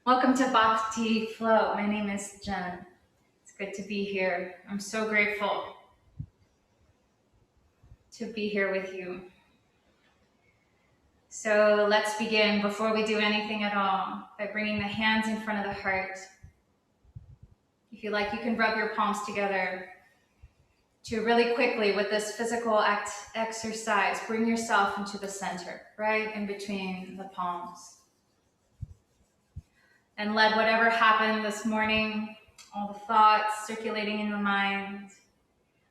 Welcome to Bhakti Flow. My name is Jen. It's good to be here. I'm so grateful to be here with you. So let's begin before we do anything at all by bringing the hands in front of the heart. If you like, you can rub your palms together to really quickly, with this physical exercise, bring yourself into the center, right in between the palms. And let whatever happened this morning, all the thoughts circulating in the mind,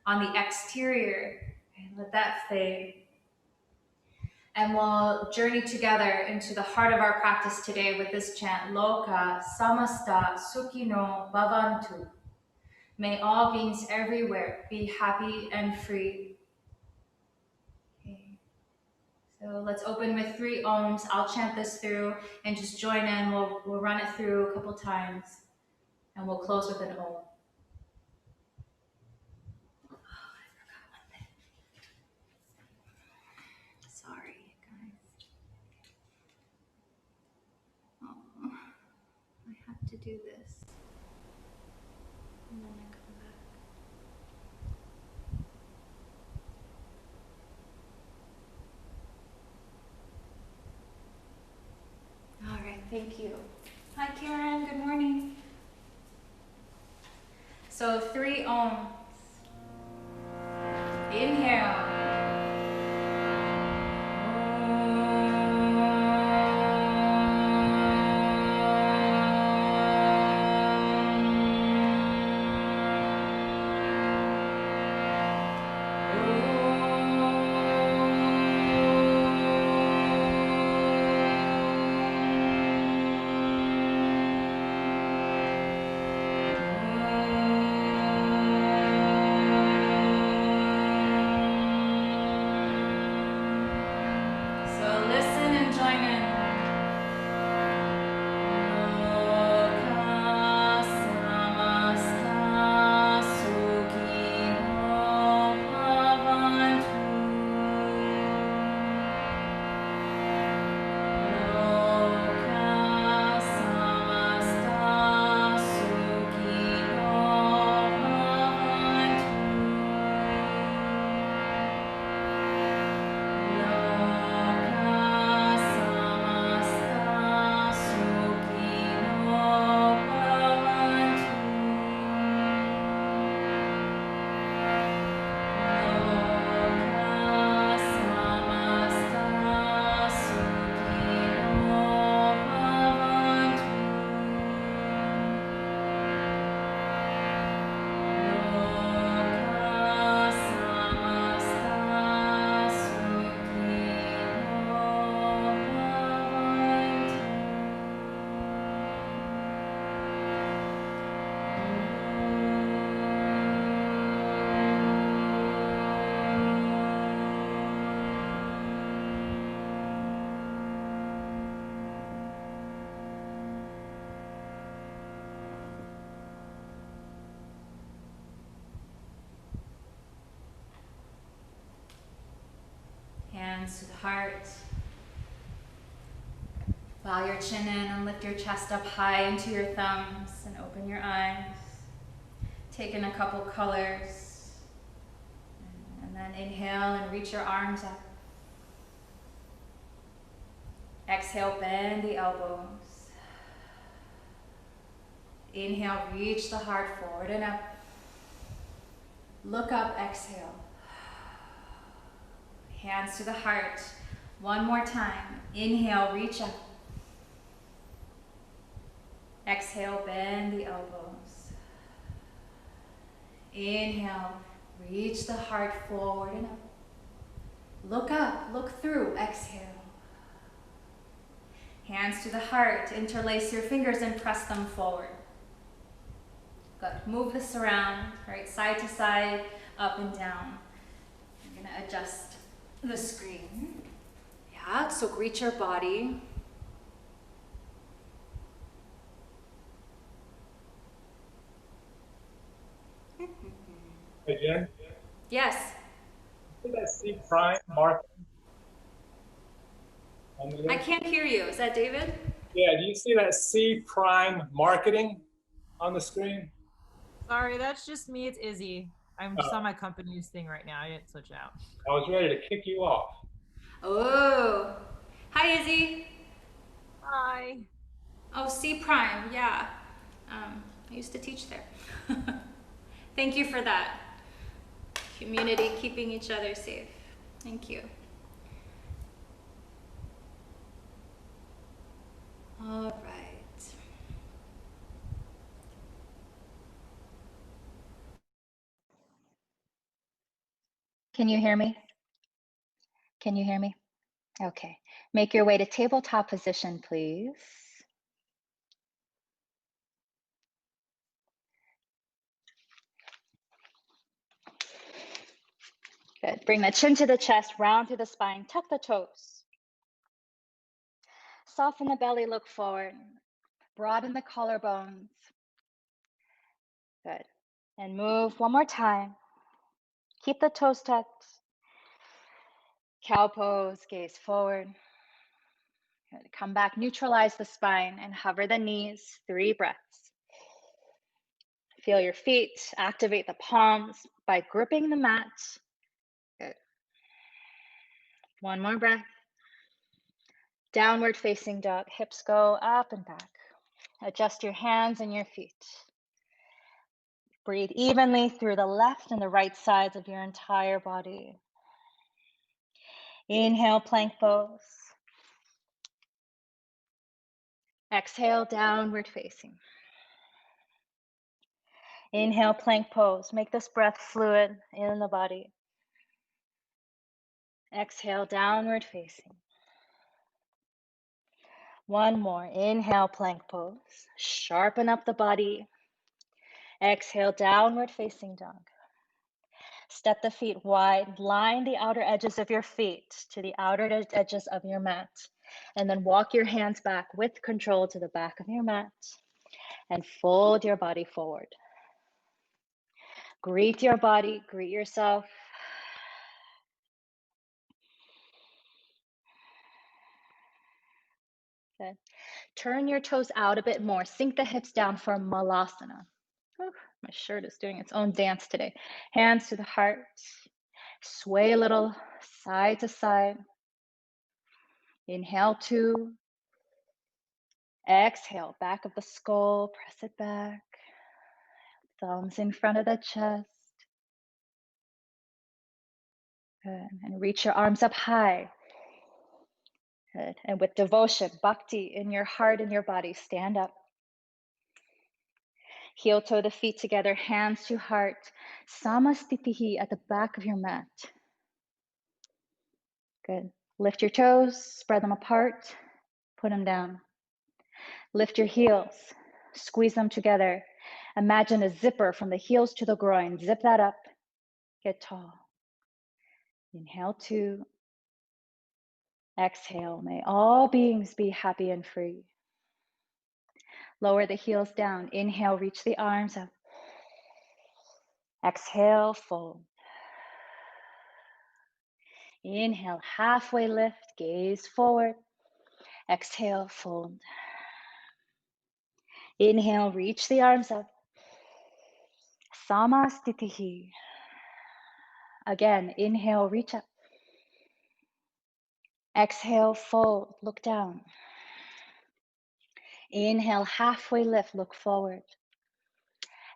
on the exterior, and let that fade. And we'll journey together into the heart of our practice today with this chant, Loka Samasta Sukhino Bhavantu. May all beings everywhere be happy and free. Okay. So let's open with 3 ohms. I'll chant this through and just join in. We'll run it through a couple times and we'll close with an om. Sorry, guys. Oh, I have to do this. And then I come back. All right, thank you. Hi, Karen. Good morning. So 3 ohms. Inhale. Hands to the heart. Bow your chin in and lift your chest up high into your thumbs and open your eyes. Take in a couple colors. And then inhale and reach your arms up. Exhale, bend the elbows. Inhale, reach the heart forward and up. Look up, exhale. Hands to the heart. One more time. Inhale, reach up. Exhale, bend the elbows. Inhale, reach the heart forward and up. Look up, look through, exhale. Hands to the heart. Interlace your fingers and press them forward. Good. Move this around, right, side to side, up and down. I'm going to adjust the screen. Yeah, so greet your body. Hey, Jen? Yes. Did I see Prime marking? I can't hear you. Is that David? Yeah, do you see that C Prime marketing on the screen? Sorry, that's just me. It's Izzy. I'm just on Oh, my company's thing right now. I didn't switch out. I was ready to kick you off. Oh, hi Izzy. Hi. Oh, C Prime, yeah. I used to teach there. Thank you for that. Community keeping each other safe. Thank you. All right. Can you hear me? Can you hear me? Okay. Make your way to tabletop position, please. Good. Bring the chin to the chest, round through the spine, tuck the toes. Soften the belly, look forward. Broaden the collarbones. Good. And move one more time. Keep the toes tucked. Cow pose, gaze forward. Good. Come back, neutralize the spine and hover the knees. 3 breaths. Feel your feet, activate the palms by gripping the mat. Good. One more breath. Downward facing dog, hips go up and back. Adjust your hands and your feet. Breathe evenly through the left and the right sides of your entire body. Inhale, plank pose. Exhale, downward facing. Inhale, plank pose. Make this breath fluid in the body. Exhale, downward facing. One more. Inhale, plank pose. Sharpen up the body. Exhale, downward facing dog. Step the feet wide, line the outer edges of your feet to the outer edges of your mat, and then walk your hands back with control to the back of your mat and fold your body forward. Greet your body, greet yourself. Good. Turn your toes out a bit more, sink the hips down for Malasana. Whew, my shirt is doing its own dance today. Hands to the heart, sway a little side to side. Inhale 2. Exhale, back of the skull, press it back. Thumbs in front of the chest. Good. And reach your arms up high. Good. And with devotion, bhakti in your heart and your body, stand up. Heel toe the feet together, hands to heart. Samastitihi at the back of your mat. Good. Lift your toes, spread them apart, put them down. Lift your heels, squeeze them together. Imagine a zipper from the heels to the groin. Zip that up, get tall. Inhale 2. Exhale, may all beings be happy and free. Lower the heels down. Inhale, reach the arms up. Exhale, fold. Inhale, halfway lift, gaze forward. Exhale, fold. Inhale, reach the arms up. Samastitihi. Again, inhale, reach up. Exhale, fold, look down. Inhale, halfway lift, look forward.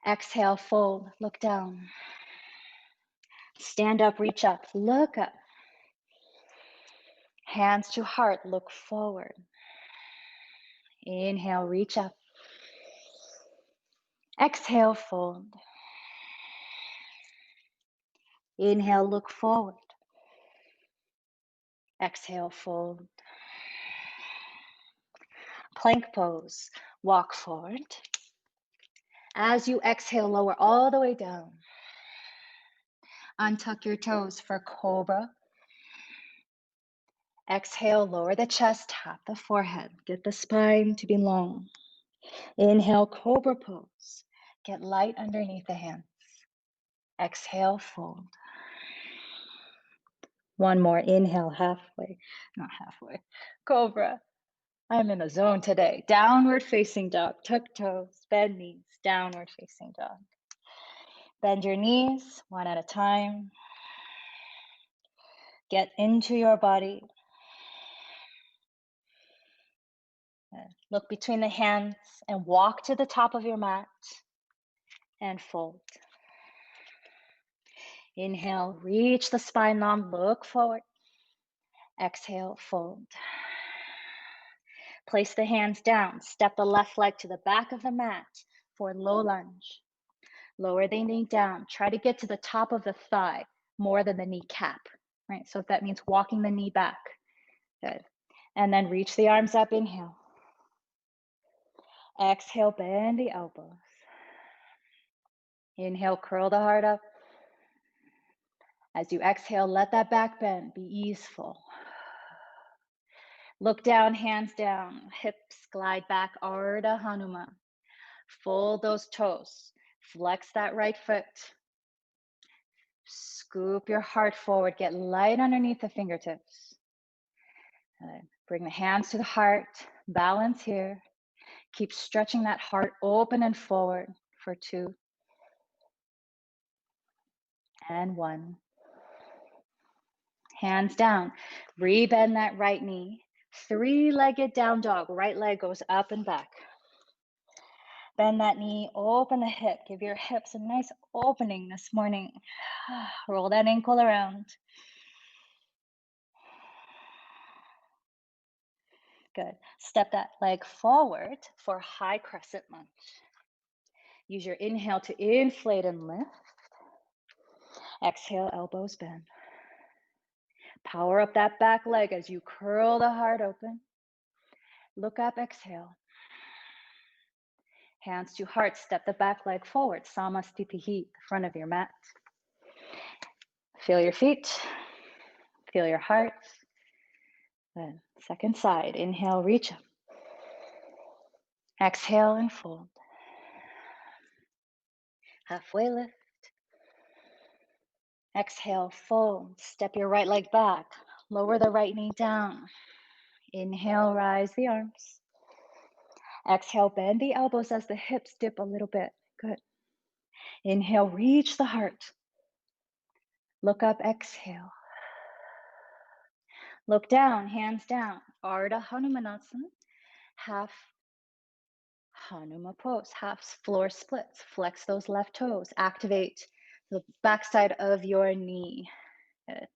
Exhale, fold, look down. Stand up, reach up, look up. Hands to heart, look forward. Inhale, reach up. Exhale, fold. Inhale, look forward. Exhale, fold. Plank pose, walk forward. As you exhale, lower all the way down. Untuck your toes for cobra. Exhale, lower the chest, tap the forehead. Get the spine to be long. Inhale, cobra pose. Get light underneath the hands. Exhale, fold. One more, inhale, halfway, not halfway. Cobra. I'm in the zone today. Downward facing dog. Tuck toes, bend knees, downward facing dog. Bend your knees one at a time. Get into your body. Look between the hands and walk to the top of your mat and fold. Inhale, reach the spine long, look forward. Exhale, fold. Place the hands down. Step the left leg to the back of the mat for low lunge. Lower the knee down. Try to get to the top of the thigh more than the kneecap, right? So if that means walking the knee back, good. And then reach the arms up, inhale. Exhale, bend the elbows. Inhale, curl the heart up. As you exhale, let that back bend be easeful. Look down, hands down, hips glide back, Ardha Hanuma. Fold those toes. Flex that right foot. Scoop your heart forward. Get light underneath the fingertips. Bring the hands to the heart. Balance here. Keep stretching that heart open and forward for 2 and 1. Hands down. Rebend that right knee. 3-legged down dog. Right leg goes up and back. Bend that knee, open the hip. Give your hips a nice opening this morning. Roll that ankle around. Good. Step that leg forward for high crescent lunge. Use your inhale to inflate and lift. Exhale, elbows bend. Power up that back leg as you curl the heart open. Look up, exhale. Hands to heart, step the back leg forward. Samasthiti, the front of your mat. Feel your feet. Feel your heart. Then second side, inhale, reach up. Exhale and fold. Halfway lift. Exhale, fold. Step your right leg back. Lower the right knee down. Inhale, rise the arms. Exhale, bend the elbows as the hips dip a little bit. Good. Inhale, reach the heart. Look up, exhale. Look down, hands down. Ardha Hanumanasana. Half Hanuma pose, half floor splits. Flex those left toes. Activate the backside of your knee. Good.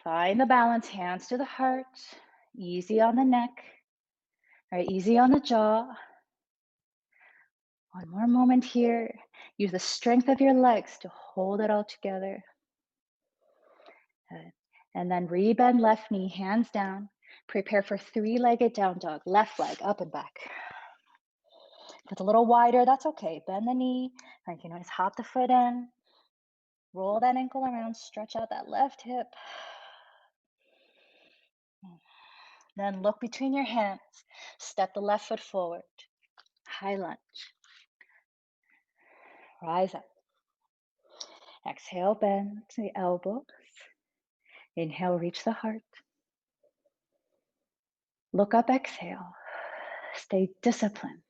Find the balance, hands to the heart. Easy on the neck. All right, easy on the jaw. One more moment here. Use the strength of your legs to hold it all together. Good. And then rebend left knee, hands down. Prepare for 3-legged down dog. Left leg up and back. If it's a little wider, that's okay. Bend the knee. All right, you know, just hop the foot in. Roll that ankle around. Stretch out that left hip. Then look between your hands. Step the left foot forward. High lunge. Rise up. Exhale, bend the elbows. Inhale, reach the heart. Look up, exhale. Stay disciplined.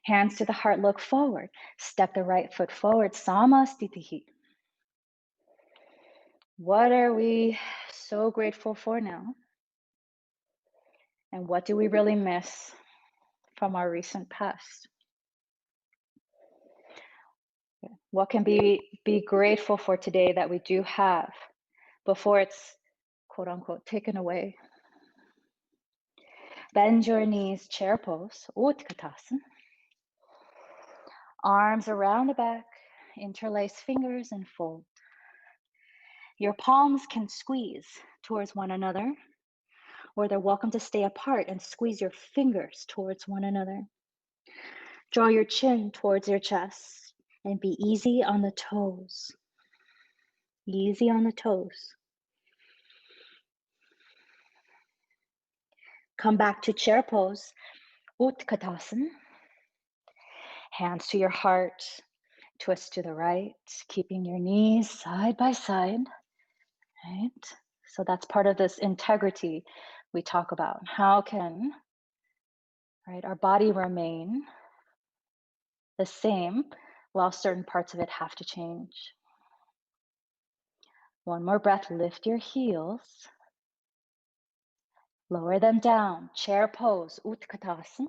Hands to the heart, look forward. Step the right foot forward. Samasthiti. What are we so grateful for now? And what do we really miss from our recent past? What can be grateful for today that we do have before it's quote unquote taken away? Bend your knees, chair pose, Utkatasana. Arms around the back, interlace fingers and fold. Your palms can squeeze towards one another, or they're welcome to stay apart and squeeze your fingers towards one another. Draw your chin towards your chest and be easy on the toes. Easy on the toes. Come back to chair pose, Utkatasana. Hands to your heart, twist to the right, keeping your knees side by side, right? So that's part of this integrity we talk about. How can, right, our body remain the same while certain parts of it have to change? One more breath, lift your heels. Lower them down, chair pose, Utkatasana.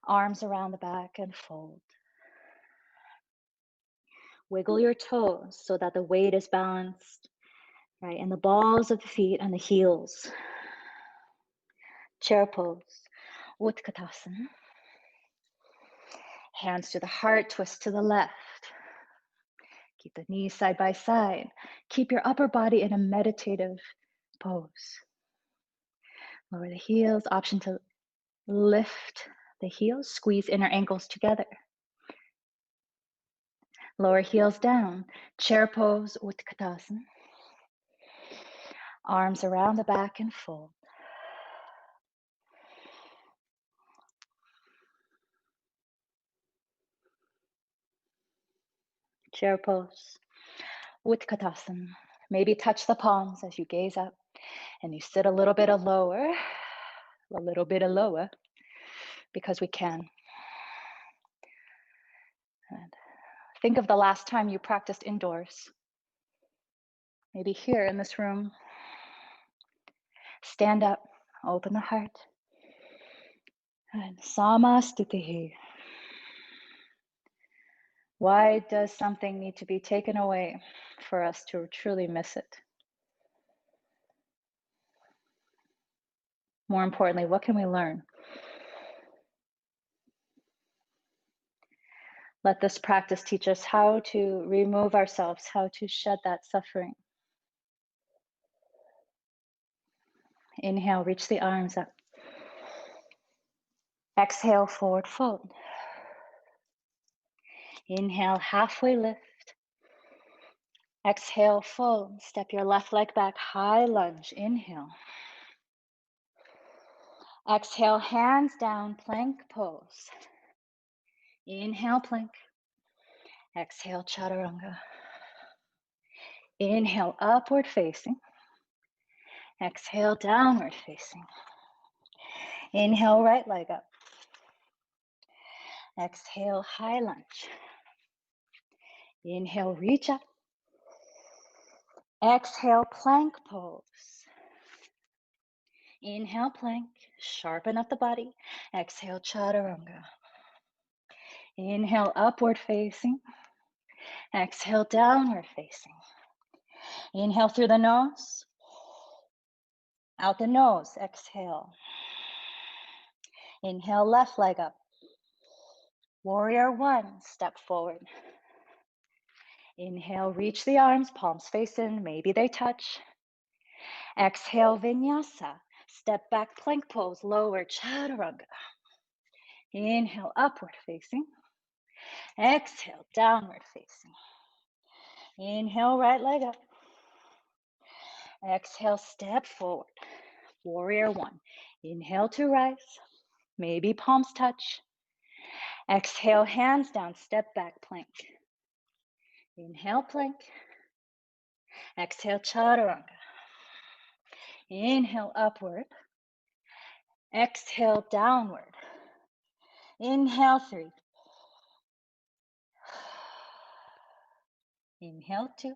Arms around the back and fold. Wiggle your toes so that the weight is balanced, right? And the balls of the feet and the heels. Chair pose, Utkatasana. Hands to the heart, twist to the left. Keep the knees side by side. Keep your upper body in a meditative pose. Lower the heels, option to lift the heels, squeeze inner ankles together. Lower heels down, chair pose, Utkatasana. Arms around the back and fold. Chair pose, Utkatasana. Maybe touch the palms as you gaze up and you sit a little bit lower, because we can. And think of the last time you practiced indoors. Maybe here in this room. Stand up, open the heart. And Samastitihi. Why does something need to be taken away for us to truly miss it? More importantly, what can we learn? Let this practice teach us how to remove ourselves, how to shed that suffering. Inhale, reach the arms up. Exhale, forward fold. Inhale, halfway lift. Exhale, fold. Step your left leg back, high lunge. Inhale. Exhale, hands down, plank pose. Inhale, plank. Exhale, chaturanga. Inhale, upward facing. Exhale, downward facing. Inhale, right leg up. Exhale, high lunge. Inhale, reach up. Exhale, plank pose. Inhale, plank. Sharpen up the body. Exhale, chaturanga. Inhale, upward facing. Exhale, downward facing. Inhale through the nose. Out the nose, exhale. Inhale, left leg up. Warrior one, step forward. Inhale, reach the arms, palms face in, maybe they touch. Exhale, vinyasa. Step back, plank pose, lower, chaturanga. Inhale, upward facing. Exhale, downward facing. Inhale, right leg up. Exhale, step forward. Warrior one. Inhale to rise. Maybe palms touch. Exhale, hands down, step back, plank. Inhale, plank. Exhale, chaturanga. Inhale, upward. Exhale, downward. Inhale, 3. Inhale, 2.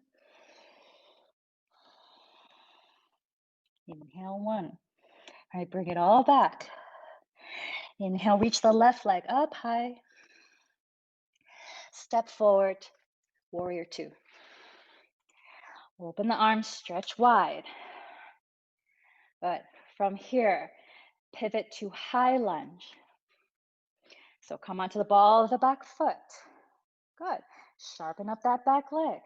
Inhale, 1. All right, bring it all back. Inhale, reach the left leg up high. Step forward, warrior 2. Open the arms, stretch wide. But from here, pivot to high lunge. So come onto the ball of the back foot. Good. Sharpen up that back leg.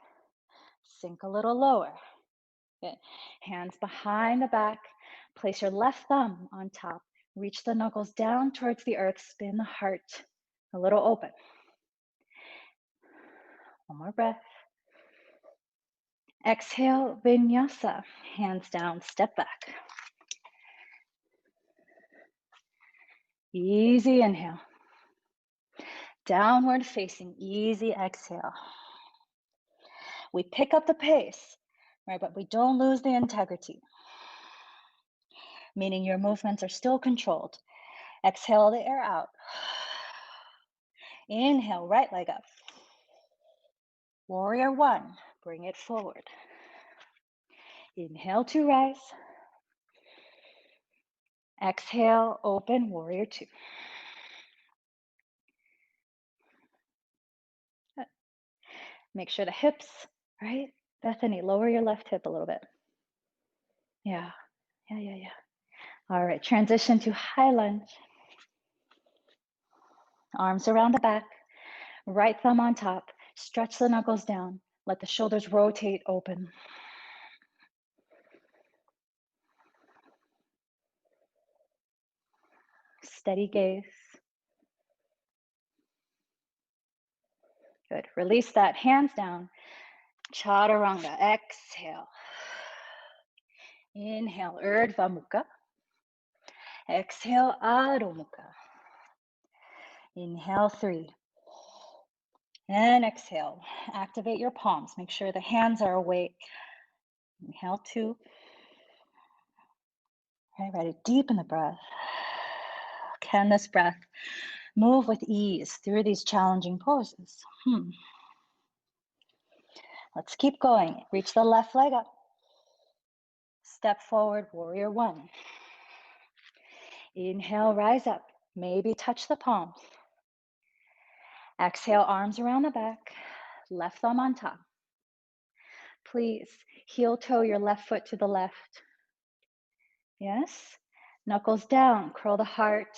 Sink a little lower. Good. Hands behind the back. Place your left thumb on top. Reach the knuckles down towards the earth. Spin the heart a little open. One more breath. Exhale, vinyasa. Hands down, step back. Easy inhale. Downward facing, easy exhale. We pick up the pace, right, but we don't lose the integrity. meaning your movements are still controlled. Exhale the air out. Inhale, right leg up. Warrior one, bring it forward. Inhale to rise. Exhale, open, warrior two. Good. Make sure the hips, right? Bethany, lower your left hip a little bit. Yeah. All right, transition to high lunge. Arms around the back, right thumb on top. Stretch the knuckles down. Let the shoulders rotate open. Steady gaze. Good. Release that, hands down. Chaturanga. Exhale. Inhale, Urdhva Mukha. Exhale, Adho Mukha. Inhale, 3. And exhale. Activate your palms. Make sure the hands are awake. Inhale, 2. Okay, ready. Deepen the breath. Can this breath move with ease through these challenging poses? Let's keep going. Reach the left leg up. Step forward, warrior one. Inhale, rise up. Maybe touch the palms. Exhale, arms around the back. Left thumb on top. Please heel toe your left foot to the left. Yes. Knuckles down, curl the heart.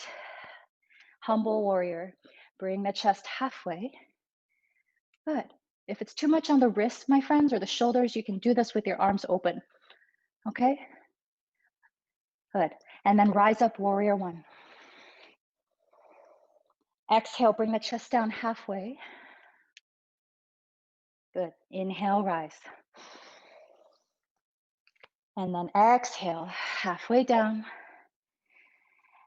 Humble warrior. Bring the chest halfway. Good. If it's too much on the wrist, my friends, or the shoulders, you can do this with your arms open. Okay? Good. And then rise up, warrior one. Exhale, bring the chest down halfway. Good. Inhale, rise. And then exhale, halfway down.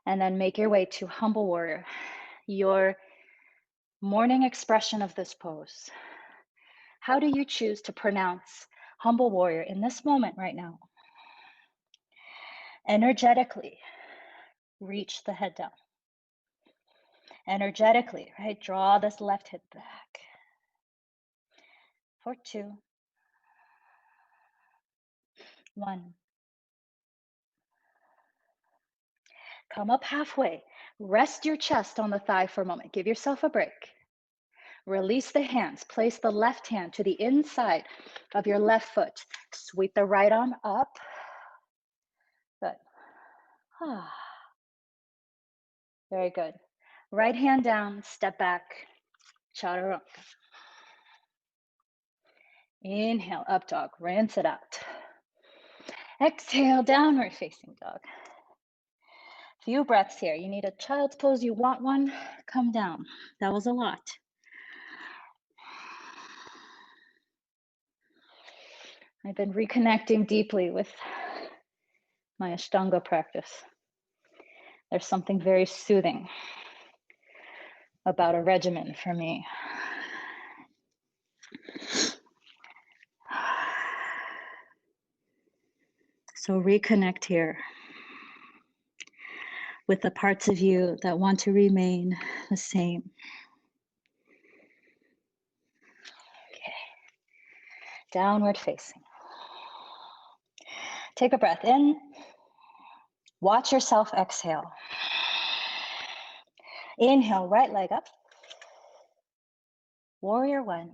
And then make your way to humble warrior, your morning expression of this pose. How do you choose to pronounce humble warrior in this moment right now? Energetically, reach the head down. Energetically, right? Draw this left hip back. For 2, 1. Come up halfway. Rest your chest on the thigh for a moment. Give yourself a break. Release the hands. Place the left hand to the inside of your left foot. Sweep the right arm up. Good. Very good. Right hand down, step back, chaturanga. Inhale, up dog, rinse it out. Exhale, downward facing dog. Few breaths here. You need a child's pose, you want one, come down. That was a lot. I've been reconnecting deeply with my Ashtanga practice. There's something very soothing about a regimen for me. So reconnect here with the parts of you that want to remain the same. Okay. Downward facing. Take a breath in. Watch yourself exhale. Inhale, right leg up. Warrior one.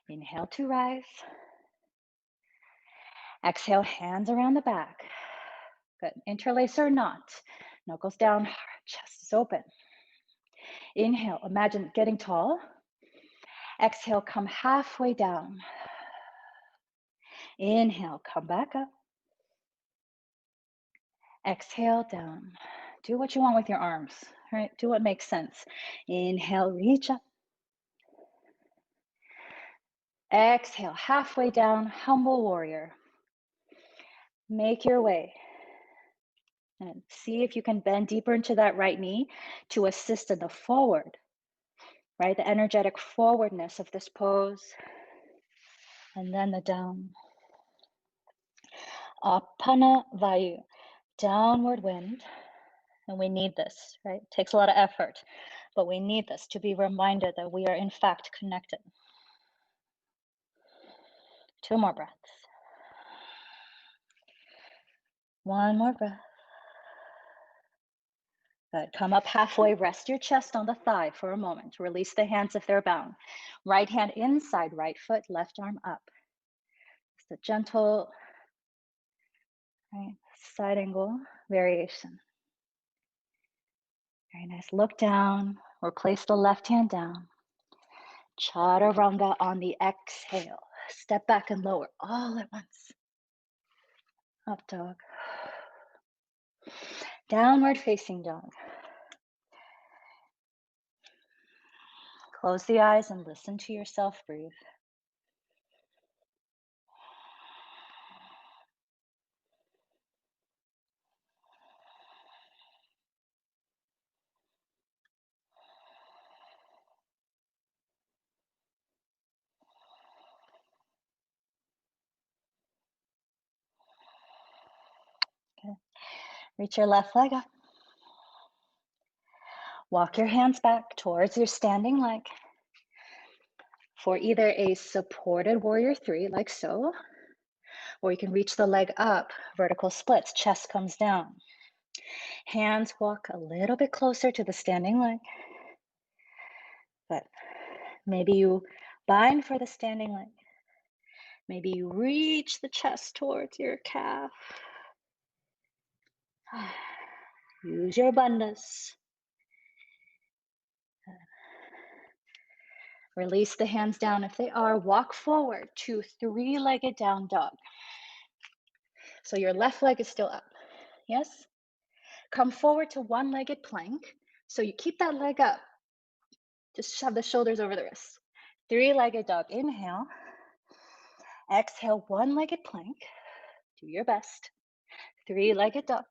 Inhale to rise. Exhale, hands around the back. Good. Interlace or not. Knuckles down, chest is open. Inhale, imagine getting tall. Exhale, come halfway down. Inhale, come back up. Exhale, down. Do what you want with your arms, right? Do what makes sense. Inhale, reach up. Exhale, halfway down, humble warrior. Make your way. And see if you can bend deeper into that right knee to assist in the forward, right? The energetic forwardness of this pose. And then the down. Apana Vayu, downward wind. And we need this, right? It takes a lot of effort, but we need this to be reminded that we are in fact connected. 2 more breaths. 1 more breath. Good. Come up halfway, rest your chest on the thigh for a moment. Release the hands if they're bound. Right hand inside, right foot, left arm up. Just a gentle, right, side angle variation. Very nice. Look down or place the left hand down. Chaturanga on the exhale. Step back and lower all at once. Up dog. Downward facing dog. Close the eyes and listen to yourself breathe. Okay. Reach your left leg up. Walk your hands back towards your standing leg for either a supported warrior 3, like so, or you can reach the leg up, vertical splits, chest comes down. Hands walk a little bit closer to the standing leg. But maybe you bind for the standing leg. Maybe you reach the chest towards your calf. Use your bandhas. Release the hands down if they are. Walk forward to 3-legged down dog. So your left leg is still up. Yes? Come forward to 1-legged plank. So you keep that leg up. Just shove the shoulders over the wrists. 3-legged dog. Inhale. Exhale, 1-legged plank. Do your best. 3-legged dog.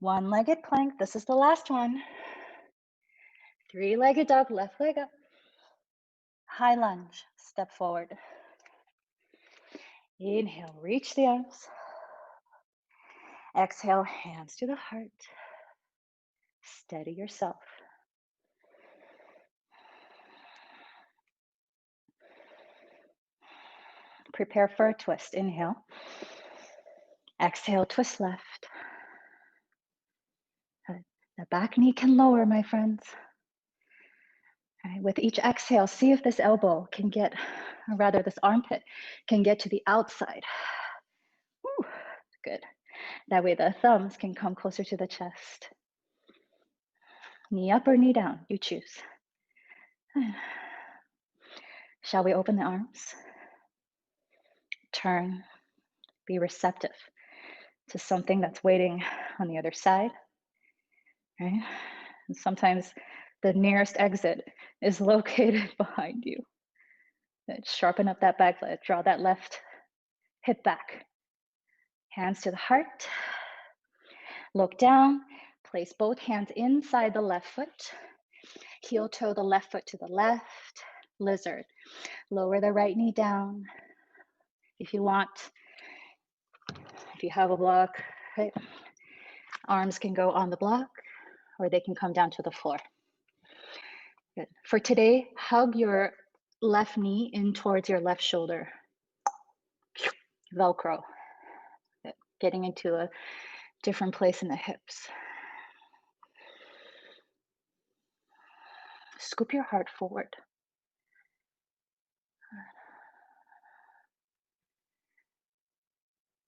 1-legged plank. This is the last one. 3-legged dog, left leg up. High lunge, step forward. Inhale, reach the arms. Exhale, hands to the heart. Steady yourself. Prepare for a twist. Inhale. Exhale, twist left. The back knee can lower, my friends. Right, with each exhale, see if this elbow can get, or rather this armpit can get to the outside. Woo, good. That way the thumbs can come closer to the chest. Knee up or knee down, you choose. Shall we open the arms? Turn, be receptive to something that's waiting on the other side, right? And sometimes the nearest exit is located behind you. Sharpen up that back leg, draw that left hip back. Hands to the heart. Look down, place both hands inside the left foot. Heel toe the left foot to the left. Lizard. Lower the right knee down. If you want, if you have a block, right? Arms can go on the block or they can come down to the floor. Good. For today, hug your left knee in towards your left shoulder. Velcro. Good. Getting into a different place in the hips. Scoop your heart forward.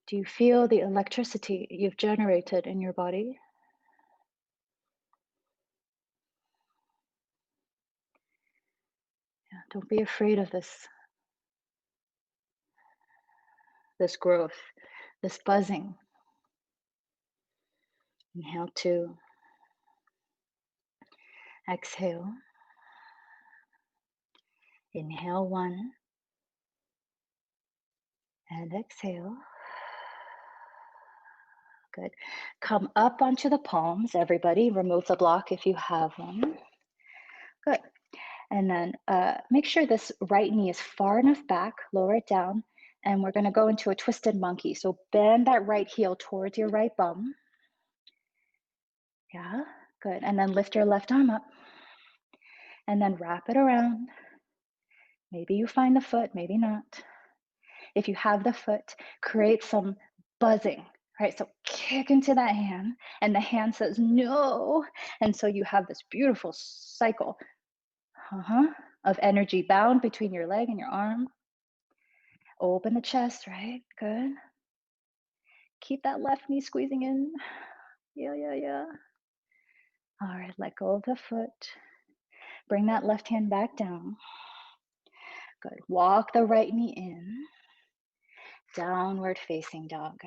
Do you feel the electricity you've generated in your body? Yeah, don't be afraid of this growth, this buzzing. Inhale 2. Exhale. Inhale 1. And exhale. Good. Come up onto the palms, everybody. Remove the block if you have one. Good. And then make sure this right knee is far enough back, lower it down, And we're gonna go into a twisted monkey. So bend that right heel towards your right bum. Yeah, good. And then lift your left arm up and then wrap it around. Maybe you find the foot, maybe not. If you have the foot, create some buzzing, right? So kick into that hand and the hand says no. And so you have this beautiful cycle of energy bound between your leg and your arm. Open the chest, right? Good. Keep that left knee squeezing in. Yeah. All right, let go of the foot. Bring that left hand back down. Good. Walk the right knee in. Downward facing dog.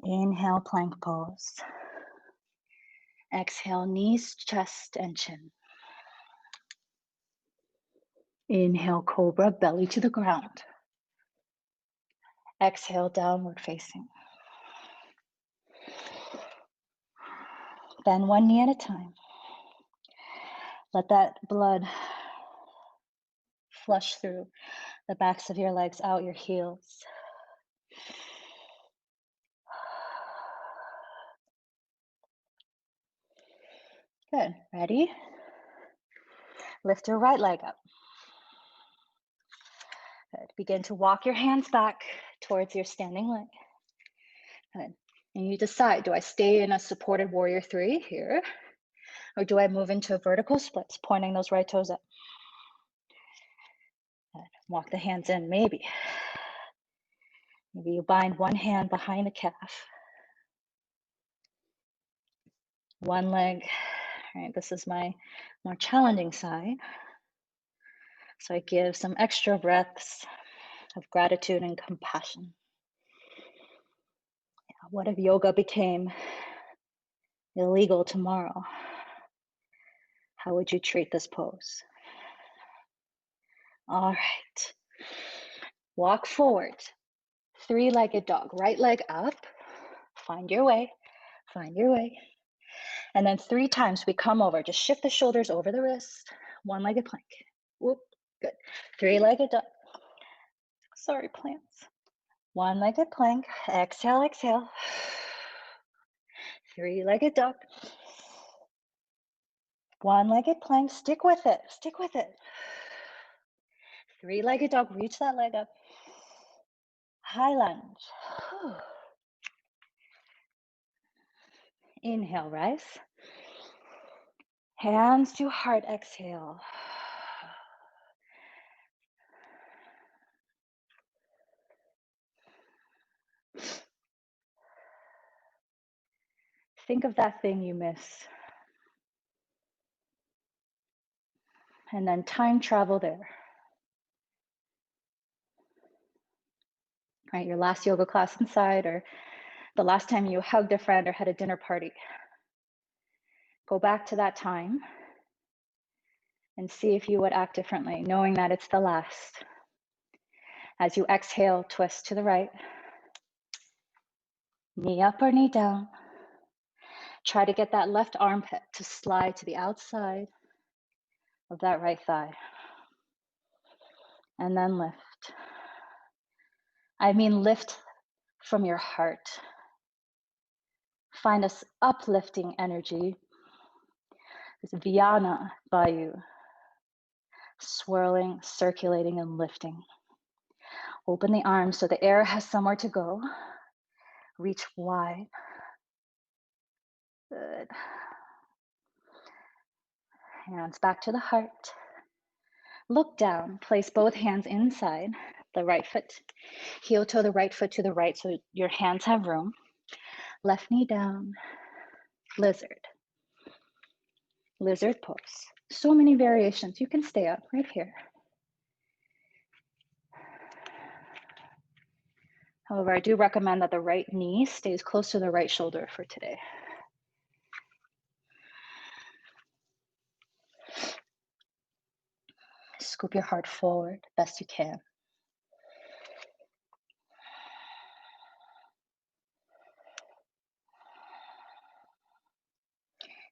Inhale, plank pose. Exhale, knees, chest, and chin. Inhale, cobra, belly to the ground. Exhale, downward facing. Bend one knee at a time. Let that blood flush through the backs of your legs, out your heels. Good. Ready? Lift your right leg up. Good. Begin to walk your hands back towards your standing leg. Good. And you decide, do I stay in a supported warrior 3 here? Or do I move into vertical splits, pointing those right toes up? Good. Walk the hands in, maybe. Maybe you bind one hand behind the calf. One leg. All right, this is my more challenging side. So I give some extra breaths of gratitude and compassion. What if yoga became illegal tomorrow? How would you treat this pose? All right. Walk forward. 3-legged dog. Right leg up. Find your way. Find your way. And then 3 times we come over. Just shift the shoulders over the wrist. 1-legged plank. Whoop. Good. 3-legged dog. Sorry, plants. 1-legged plank. Exhale, exhale. 3-legged dog. 1-legged plank. Stick with it. Stick with it. 3-legged dog. Reach that leg up. High lunge. Inhale, rise. Hands to heart, exhale. Think of that thing you miss. And then time travel there. Right, your last yoga class inside, or the last time you hugged a friend or had a dinner party. Go back to that time and see if you would act differently, knowing that it's the last. As you exhale, twist to the right. Knee up or knee down. Try to get that left armpit to slide to the outside of that right thigh. And then lift. I mean lift from your heart. Find this uplifting energy, this Vyana Vayu, swirling, circulating, and lifting. Open the arms so the air has somewhere to go. Reach wide. Good. Hands back to the heart. Look down. Place both hands inside the right foot. Heel toe the right foot to the right so your hands have room. Left knee down. Lizard. Lizard pose. So many variations. You can stay up right here. However, I do recommend that the right knee stays close to the right shoulder for today. Scoop your heart forward best you can.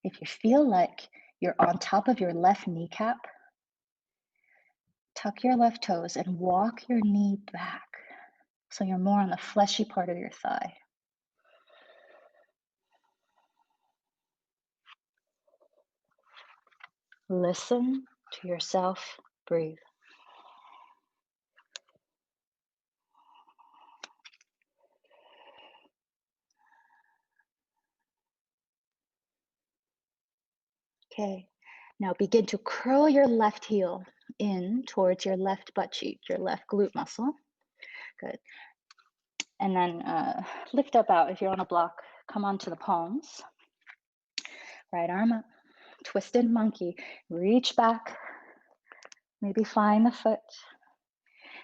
If you feel like you're on top of your left kneecap, Tuck your left toes and walk your knee back so you're more on the fleshy part of your thigh. Listen to yourself breathe. Okay, now begin to curl your left heel in towards your left butt cheek, your left glute muscle. Good. And then lift up out. If you're on a block, come onto the palms. Right arm up, twisted monkey. Reach back, maybe find the foot.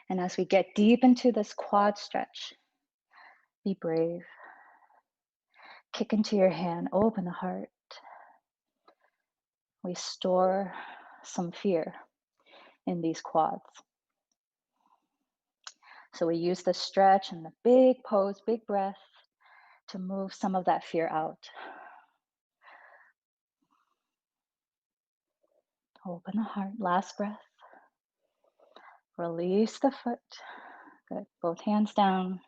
And as we get deep into this quad stretch, be brave. Kick into your hand, open the heart. We store some fear in these quads. So we use the stretch and the big pose, big breath to move some of that fear out. Open the heart, last breath. Release the foot. Good, both hands down.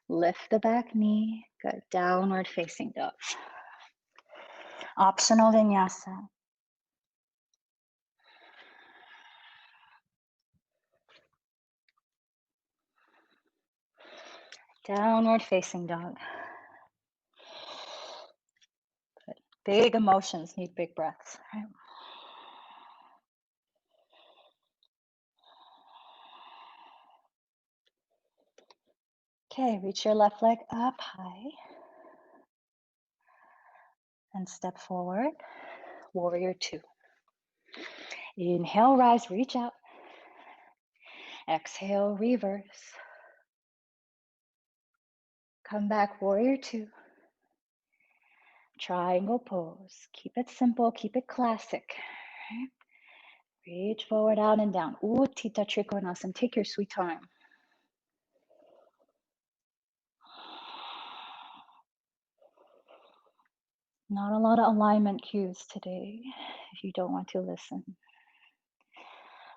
Lift the back knee. Good, downward facing dog. Optional vinyasa. Downward facing dog. Good. Big emotions need big breaths. Right? Okay, reach your left leg up high. And step forward. Warrior two. Inhale, rise, reach out. Exhale, reverse. Come back, warrior two. Triangle pose. Keep it simple, keep it classic. Reach forward, out and down. Uttita Trikonasana. Take your sweet time. Not a lot of alignment cues today if you don't want to listen.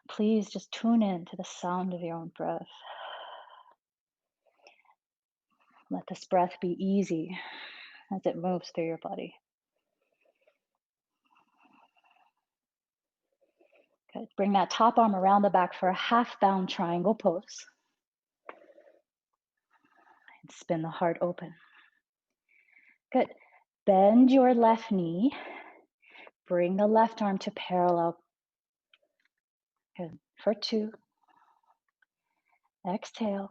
Please just tune in to the sound of your own breath. Let this breath be easy as it moves through your body. Good. Bring that top arm around the back for a half bound triangle pose. And spin the heart open. Good. Bend your left knee. Bring the left arm to parallel. Good. For two. Exhale.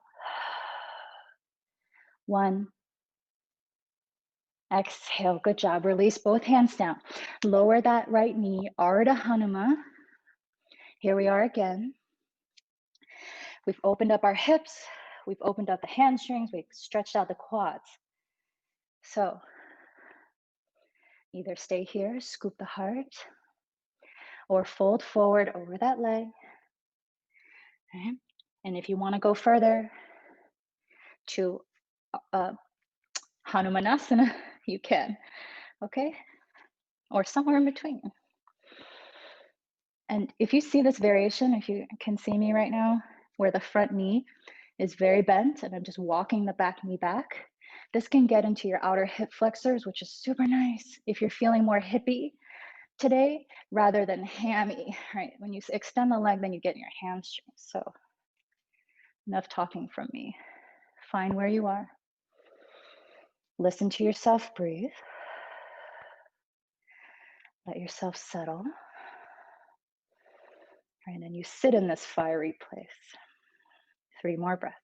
One. Exhale. Good job. Release both hands down. Lower that right knee. Ardha Hanuma. Here we are again. We've opened up our hips. We've opened up the hamstrings. We've stretched out the quads. So either stay here, scoop the heart, or fold forward over that leg. Okay. And if you want to go further to Hanumanasana, you can. Okay? Or somewhere in between. And if you see this variation, if you can see me right now, where the front knee is very bent and I'm just walking the back knee back, this can get into your outer hip flexors, which is super nice if you're feeling more hippie today rather than hammy, right? When you extend the leg, then you get in your hamstrings. So enough talking from me. Find where you are. Listen to yourself breathe. Let yourself settle. And then you sit in this fiery place. 3 more breaths.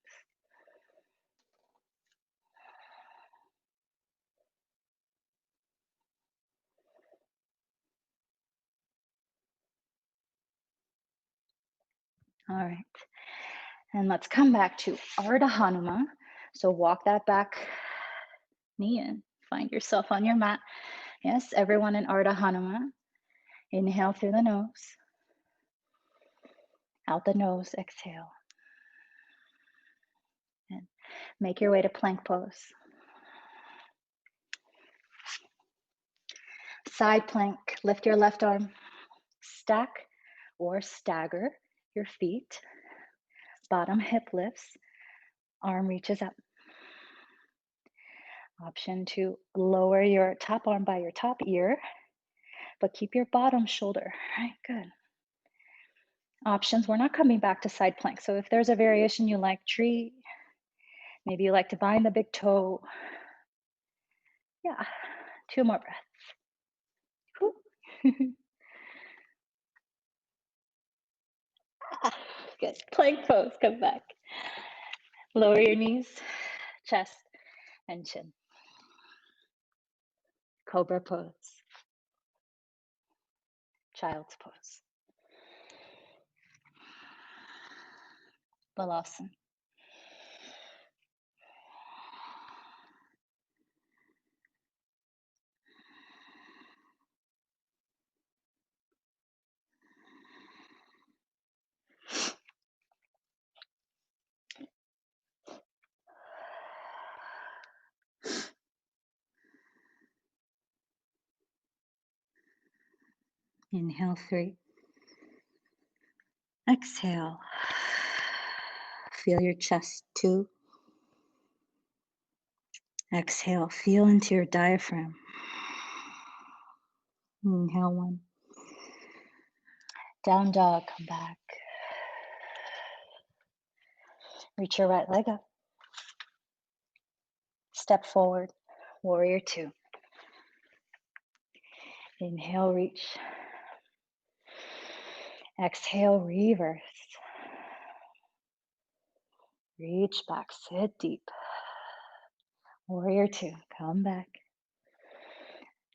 All right. And let's come back to Ardha Hanuma. So walk that back knee in. Find yourself on your mat. Yes, everyone in Ardha Hanuma. Inhale through the nose. Out the nose, exhale. And make your way to plank pose. Side plank, lift your left arm. Stack or stagger your feet. Bottom hip lifts, arm reaches up. Option to lower your top arm by your top ear, but keep your bottom shoulder. All right, good. Options, we're not coming back to side plank. So if there's a variation you like, tree, maybe you like to bind the big toe. Yeah, 2 more breaths. Good. Plank pose, come back. Lower your knees, chest, and chin. Cobra pose. Child's pose. Balasana. Inhale 3. Exhale. Feel your chest 2. Exhale, feel into your diaphragm. Inhale 1. Down dog, come back. Reach your right leg up. Step forward, warrior 2. Inhale, reach. Exhale, reverse. Reach back, sit deep. Warrior 2, come back.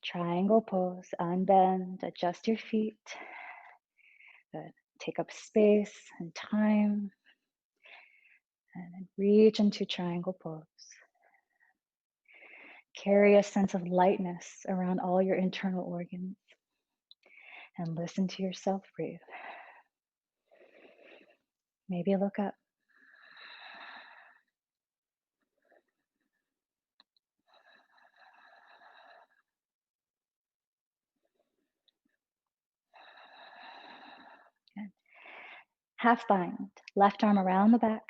Triangle pose, unbend, adjust your feet. Good. Take up space and time. And then reach into triangle pose. Carry a sense of lightness around all your internal organs. And listen to yourself breathe. Maybe look up. Good. Half bind, left arm around the back.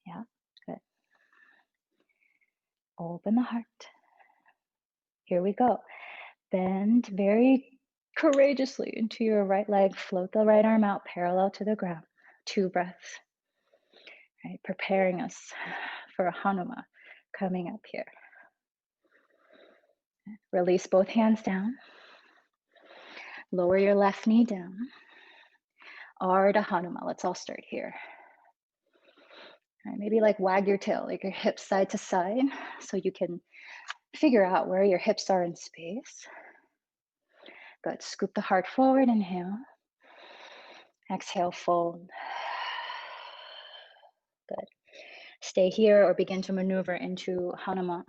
Yeah, good. Open the heart. Here we go. Bend very courageously into your right leg. Float the right arm out parallel to the ground. 2 breaths. Right, preparing us for a Hanuma coming up here. Release both hands down. Lower your left knee down. Ardha Hanuma. Let's all start here. Right, maybe like wag your tail, like your hips side to side, so you can figure out where your hips are in space. Good. Scoop the heart forward. Inhale. Exhale, fold. Good. Stay here or begin to maneuver into Hanuma.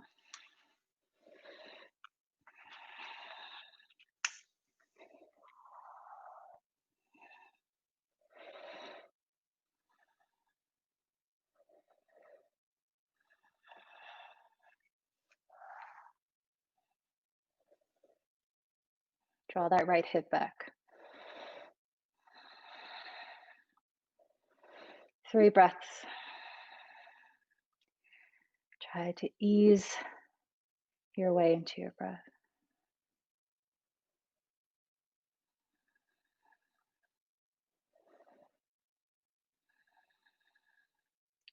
Draw that right hip back. 3 breaths. Try to ease your way into your breath.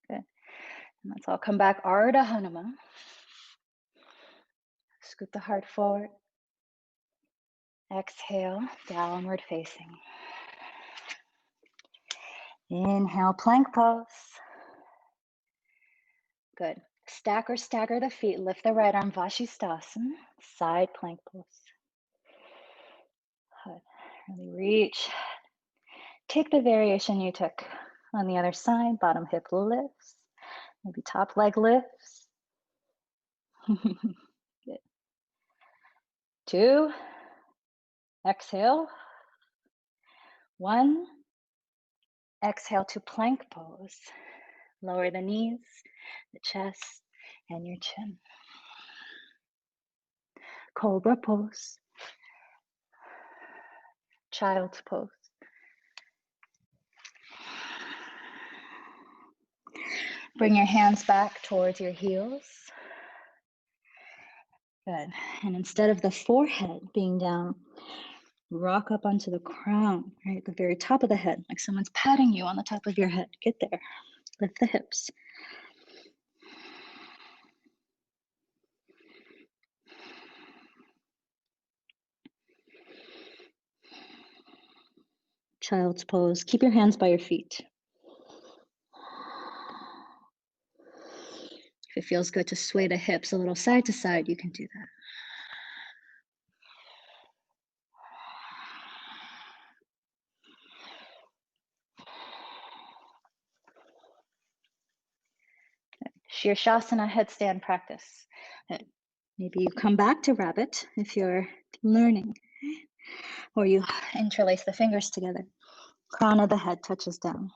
Good. And let's all come back. Ardha Hanuma. Scoop the heart forward. Exhale, downward facing. Inhale, plank pose. Good. Stack or stagger the feet. Lift the right arm, Vashisthasana. Side plank pose. Good. Really reach. Take the variation you took on the other side. Bottom hip lifts. Maybe top leg lifts. Good. 2. Exhale. 1. Exhale to plank pose. Lower the knees, the chest, and your chin. Cobra pose. child's pose. Bring your hands back towards your heels. Good. And instead of the forehead being down, rock up onto the crown, right at the very top of the head, like someone's patting you on the top of your head. Get there. Lift the hips. Child's pose. Keep your hands by your feet. If it feels good to sway the hips a little side to side, you can do that. Shirshasana headstand practice. Maybe you come back to rabbit if you're learning, or you interlace the fingers together. Crown of the head touches down.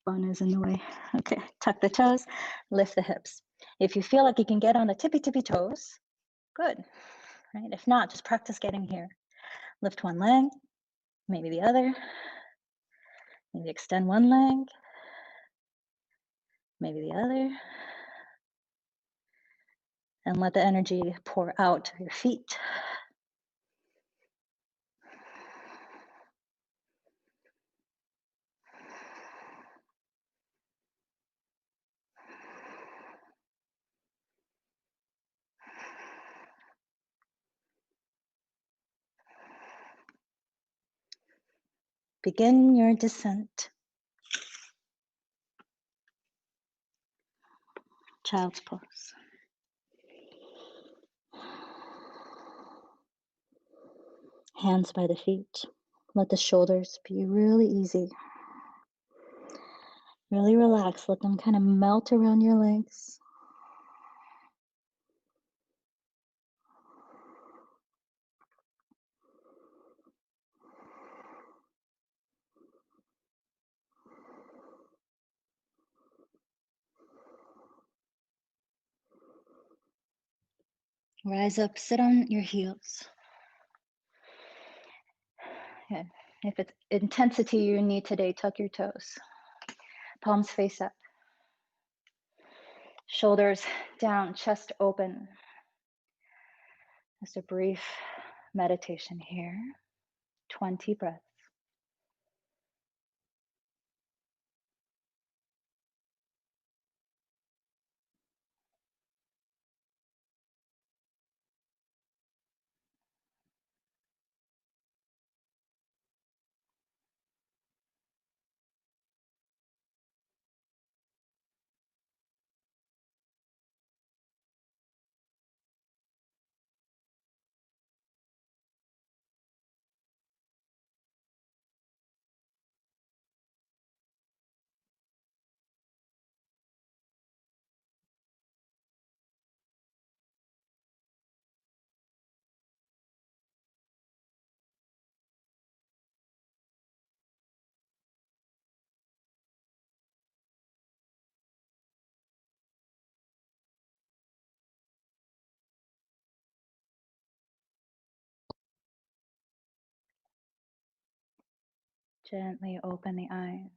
Bun is in the way. Okay, tuck the toes, lift the hips. If you feel like you can get on the tippy toes, good. Right? If not, just practice getting here. Lift one leg, maybe the other. Maybe extend one leg, maybe the other. And let the energy pour out your feet. Begin your descent. Child's pose. Hands by the feet. Let the shoulders be really easy. Really relax. Let them kind of melt around your legs. Rise up, sit on your heels. Yeah. If it's intensity you need today, tuck your toes. Palms face up. Shoulders down, chest open. Just a brief meditation here. 20 breaths. Gently open the eyes.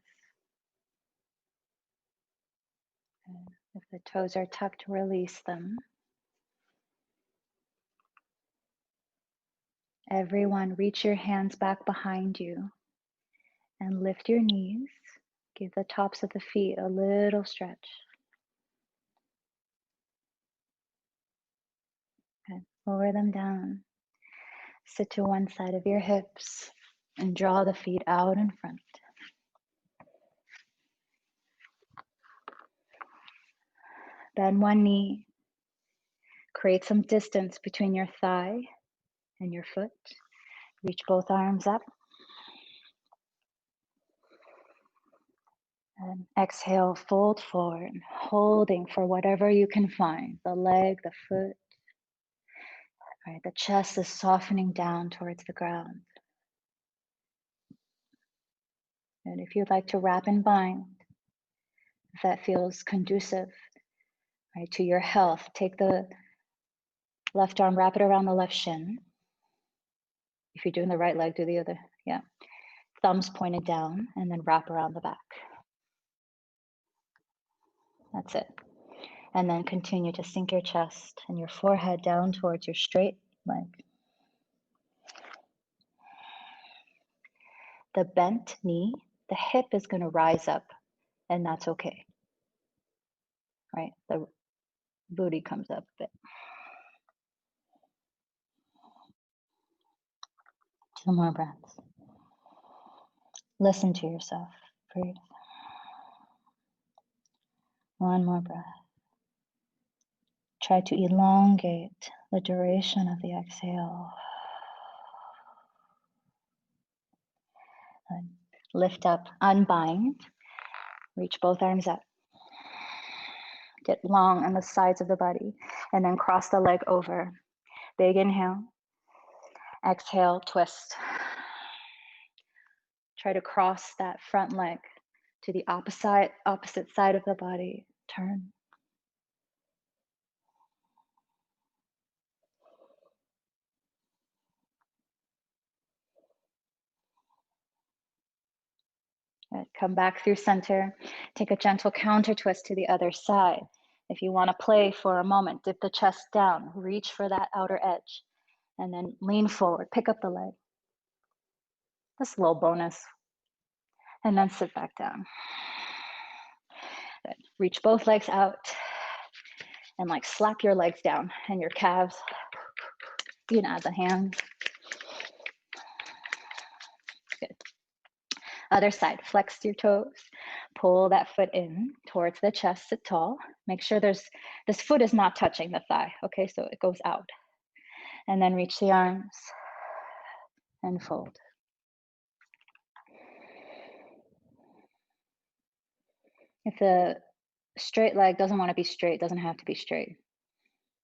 And if the toes are tucked, release them. Everyone, reach your hands back behind you and lift your knees. Give the tops of the feet a little stretch. And lower them down. Sit to one side of your hips and draw the feet out in front. Bend one knee. Create some distance between your thigh and your foot. Reach both arms up. And exhale, fold forward, holding for whatever you can find. The leg, the foot. Right, the chest is softening down towards the ground. And if you'd like to wrap and bind, if that feels conducive, right, to your health, take the left arm, wrap it around the left shin. If you're doing the right leg, do the other. Yeah. Thumbs pointed down and then wrap around the back. That's it. And then continue to sink your chest and your forehead down towards your straight leg. The bent knee, the hip is going to rise up, and that's okay. Right? The booty comes up a bit. 2 more breaths. Listen to yourself. Breathe. 1 more breath. Try to elongate the duration of the exhale. And lift up, unbind. Reach both arms up. Get long on the sides of the body. And then cross the leg over. Big inhale. Exhale, twist. Try to cross that front leg to the opposite side of the body. Turn. Good. Come back through center. Take a gentle counter twist to the other side. If you want to play for a moment, dip the chest down, reach for that outer edge, and then lean forward, pick up the leg. Just a little bonus. And then sit back down. Good. Reach both legs out and like slap your legs down and your calves. You can add the hands. Good. Other side, flex your toes. Pull that foot in towards the chest, sit tall. Make sure this foot is not touching the thigh, okay? So it goes out. And then reach the arms and fold. If the straight leg doesn't want to be straight, doesn't have to be straight,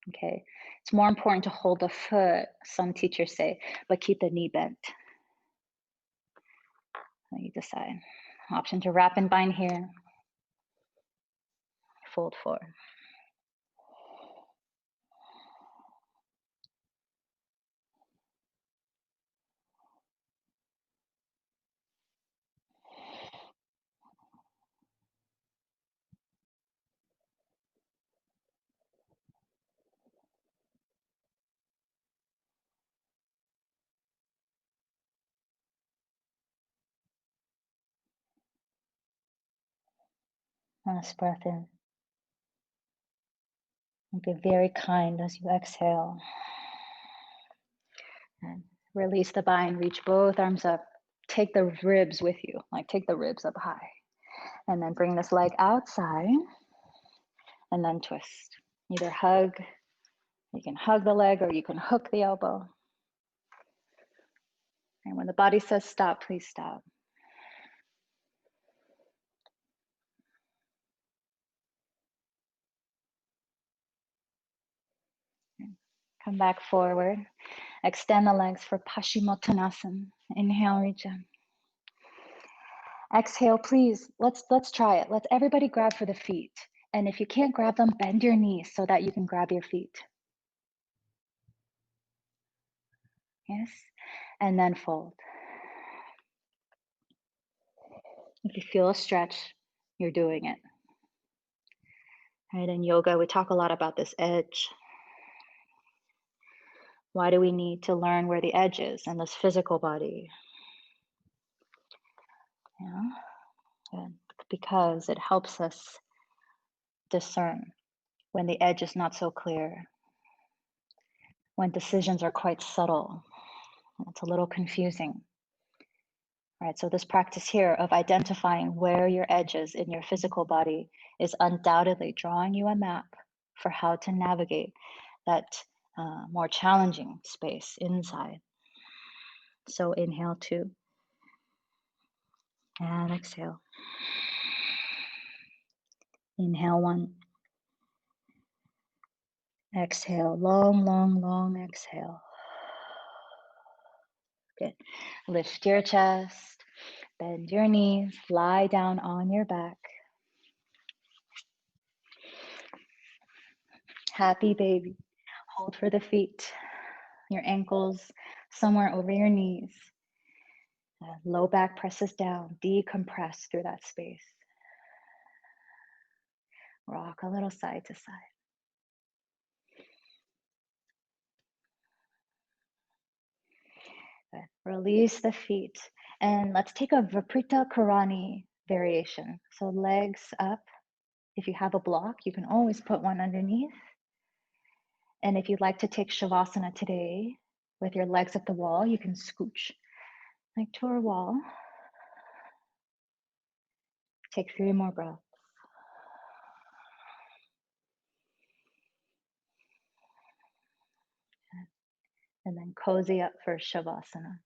okay? It's more important to hold the foot, some teachers say, but keep the knee bent. So you decide. Option to wrap and bind here. Fold forward. Last breath in. And be very kind as you exhale. And release the bind, reach both arms up. Take the ribs with you, like take the ribs up high. And then bring this leg outside and then twist. Either hug, you can hug the leg or you can hook the elbow. And when the body says stop, please stop. Come back forward. Extend the legs for Paschimottanasana. Inhale, reach up. Exhale, please. Let's try it. Let's everybody grab for the feet. And if you can't grab them, bend your knees so that you can grab your feet. Yes. And then fold. If you feel a stretch, you're doing it. Right? In yoga, we talk a lot about this edge. Why do we need to learn where the edge is in this physical body? Yeah. Because it helps us discern when the edge is not so clear, when decisions are quite subtle. It's a little confusing. Right, so this practice here of identifying where your edge is in your physical body is undoubtedly drawing you a map for how to navigate that more challenging space inside. So inhale 2 and exhale. Inhale 1. Exhale, long, long, long exhale. Good. Lift your chest, bend your knees, lie down on your back. Happy baby. Hold for the feet, your ankles somewhere over your knees. Low back presses down, decompress through that space. Rock a little side to side. Good. Release the feet. And let's take a Viprita Karani variation. So legs up. If you have a block, you can always put one underneath. And if you'd like to take Shavasana today with your legs at the wall, you can scooch like to our wall. Take 3 more breaths. And then cozy up for Shavasana.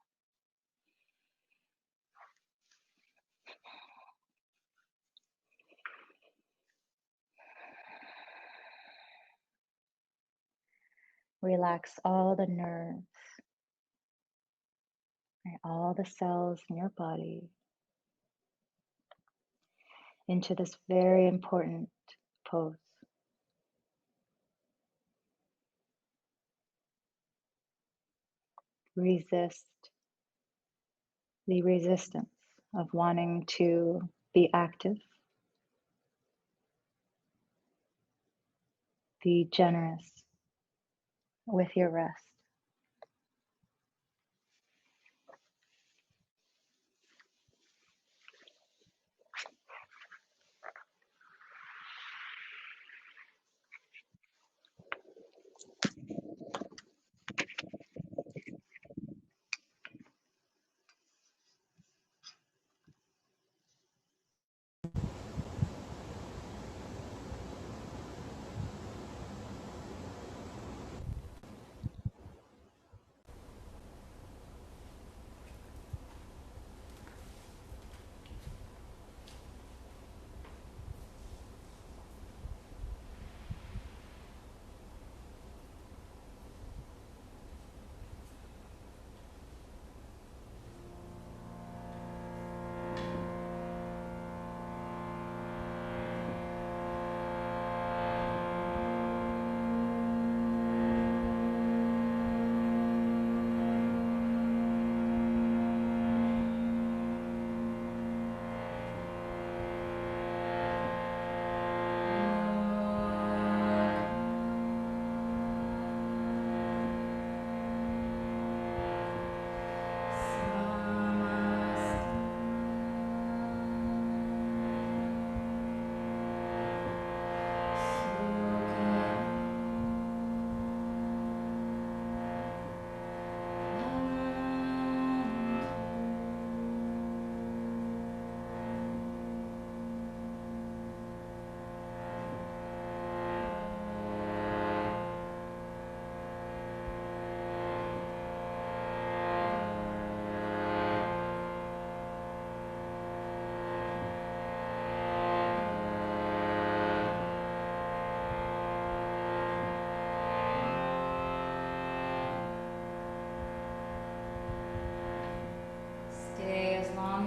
Relax all the nerves, right, all the cells in your body into this very important pose. Resist the resistance of wanting to be active. Be generous with your rest.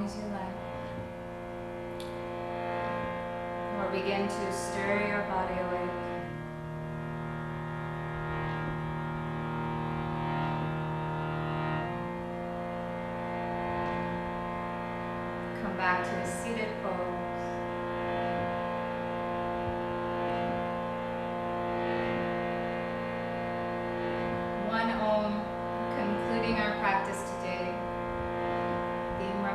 As you like, or begin to stir your body awake. Come back to a seated pose. One Om, concluding our practice today.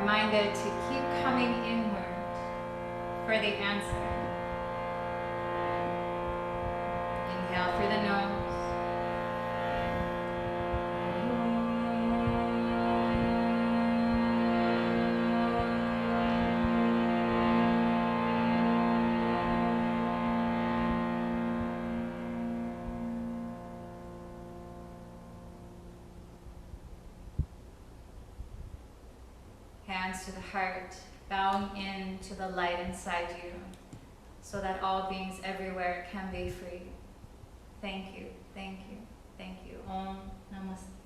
Reminded to keep coming inward for the answer. Inhale through the nose. Hands to the heart, bowing in to the light inside you, so that all beings everywhere can be free. Thank you, thank you, thank you. Om Namaste.